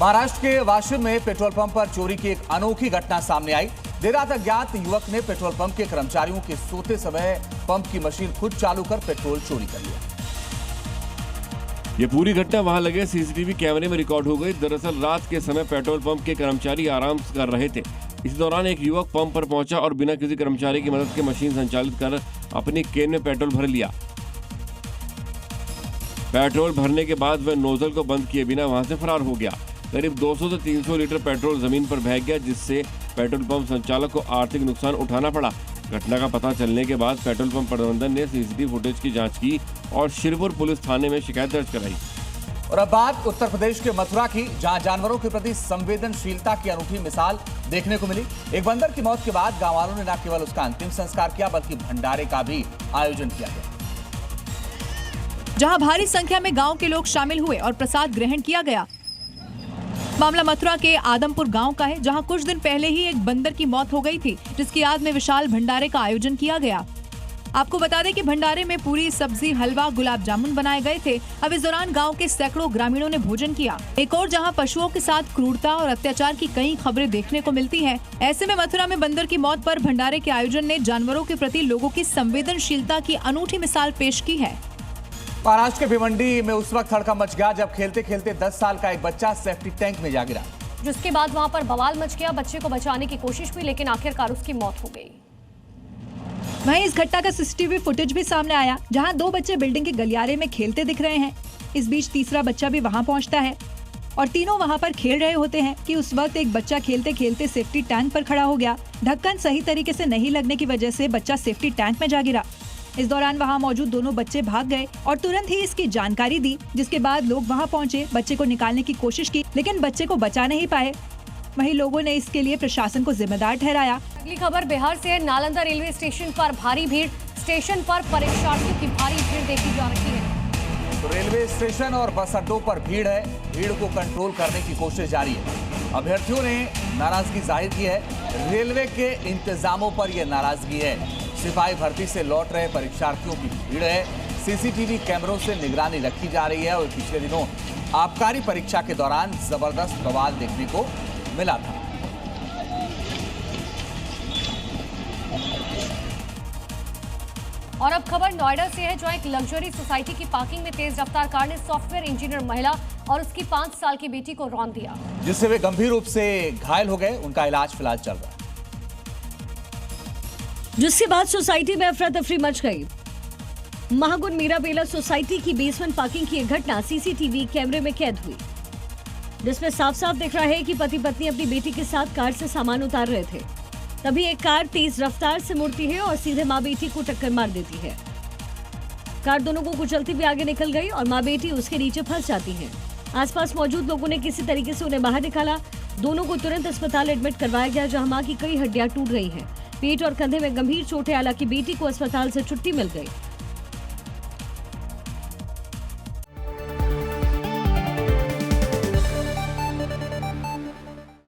महाराष्ट्र के वाशिम में petrol pump पर चोरी की एक अनोखी घटना सामने आई। देर रात अज्ञात युवक ने पेट्रोल पंप के कर्मचारियों के सोते समय पंप की मशीन खुद चालू कर पेट्रोल चोरी कर लिया। ये पूरी घटना वहां लगे सीसीटीवी कैमरे में रिकॉर्ड हो गई। दरअसल रात के समय पेट्रोल पंप के कर्मचारी आराम कर रहे थे। इस दौरान एक युवक पंप पर पहुंचा और बिना किसी कर्मचारी की मदद के मशीन संचालित कर अपनी केन में पेट्रोल भर लिया। पेट्रोल भरने के बाद वह नोजल को बंद किए बिना वहां से फरार हो गया। करीब 200 से 300 लीटर पेट्रोल जमीन पर बह गया, जिससे पेट्रोल पंप संचालक को आर्थिक नुकसान उठाना पड़ा। घटना का पता चलने के बाद पेट्रोल पंप प्रबंधन ने सीसीटीवी फुटेज की जांच की और शिरपुर पुलिस थाने में शिकायत दर्ज कराई। और अब बात उत्तर प्रदेश के मथुरा की, जहां जानवरों के प्रति संवेदनशीलता की अनूठी मिसाल देखने को मिली। एक बंदर की मौत के बाद गांव वालों ने न केवल उसका अंतिम संस्कार किया, बल्कि भंडारे का भी आयोजन किया गया, जहां भारी संख्या में गांव के लोग शामिल हुए और प्रसाद ग्रहण किया गया। मामला मथुरा के आदमपुर गांव का है, जहां कुछ दिन पहले ही एक बंदर की मौत हो गई थी, जिसकी याद में विशाल भंडारे का आयोजन किया गया। आपको बता दें कि भंडारे में पूरी सब्जी, हलवा, गुलाब जामुन बनाए गए थे। अब इस दौरान गांव के सैकड़ों ग्रामीणों ने भोजन किया। एक और जहां पशुओं के साथ क्रूरता और अत्याचार की कई खबरें देखने को मिलती हैं। ऐसे में मथुरा में बंदर की मौत पर भंडारे के आयोजन ने जानवरों के प्रति लोगों की संवेदनशीलता की अनूठी मिसाल पेश की है। महाराष्ट्र के भिवंडी में उस वक्त हड़कंप मच गया जब खेलते खेलते 10 साल का एक बच्चा सेफ्टी टैंक में जा गिरा, जिसके बाद वहां पर बवाल मच गया। बच्चे को बचाने की कोशिश हुई, लेकिन आखिरकार उसकी मौत हो गई। वहीं इस घटना का सीसीटीवी फुटेज भी सामने आया, जहां 2 बच्चे बिल्डिंग के गलियारे में खेलते दिख रहे हैं। इस बीच तीसरा बच्चा भी वहां पहुंचता है और तीनों वहां पर खेल रहे होते हैं कि उस वक्त एक बच्चा खेलते खेलते सेफ्टी टैंक पर खड़ा हो गया। ढक्कन सही तरीके से नहीं लगने की वजह से बच्चा सेफ्टी टैंक में जा गिरा। इस दौरान वहां मौजूद दोनों बच्चे भाग गए और तुरंत ही इसकी जानकारी दी, जिसके बाद लोग वहां पहुंचे, बच्चे को निकालने की कोशिश की, लेकिन बच्चे को बचा नहीं पाए। वहीं लोगों ने इसके लिए प्रशासन को जिम्मेदार ठहराया। अगली खबर बिहार से है। नालंदा रेलवे स्टेशन पर भारी भीड़। स्टेशन पर परीक्षार्थियों की भारी भीड़ देखी जा रही है। तो रेलवे स्टेशन और बस अड्डों पर भीड़ है। भीड़ को कंट्रोल करने की कोशिश जारी है। अभ्यर्थियों ने नाराजगी जाहिर की है। रेलवे के इंतजामों पर यह नाराजगी है। सिपाही भर्ती से लौट रहे परीक्षार्थियों की भीड़ है। सीसीटीवी कैमरों से निगरानी रखी जा रही है और पिछले दिनों आबकारी परीक्षा के दौरान जबरदस्त बवाल देखने को मिला था। और अब खबर नोएडा से है, जहां एक लग्जरी सोसाइटी की पार्किंग में तेज रफ्तार कार ने सॉफ्टवेयर इंजीनियर महिला और उसकी 5 साल की बेटी को रौंद दिया, जिससे वे गंभीर रूप से घायल हो गए। उनका इलाज फिलहाल चल रहा है। जिसके बाद सोसाइटी में अफरा तफरी मच गई। महागुन मीराबेला सोसाइटी की बेसमेंट पार्किंग की एक घटना सीसीटीवी कैमरे में कैद हुई, जिसमें साफ साफ दिख रहा है कि पति पत्नी अपनी बेटी के साथ कार से सामान उतार रहे थे। तभी एक कार तेज रफ्तार से मुड़ती है और सीधे माँ बेटी को टक्कर मार देती है। कार दोनों को कुचलती हुई आगे निकल गई और माँ बेटी उसके नीचे फंस जाती है। आसपास मौजूद लोगों ने किसी तरीके से उन्हें बाहर निकाला। दोनों को तुरंत अस्पताल एडमिट करवाया गया, जहाँ माँ की कई हड्डियां टूट गई हैं। पेट और कंधे में गंभीर चोटें, हालांकि बेटी को अस्पताल से छुट्टी मिल गई।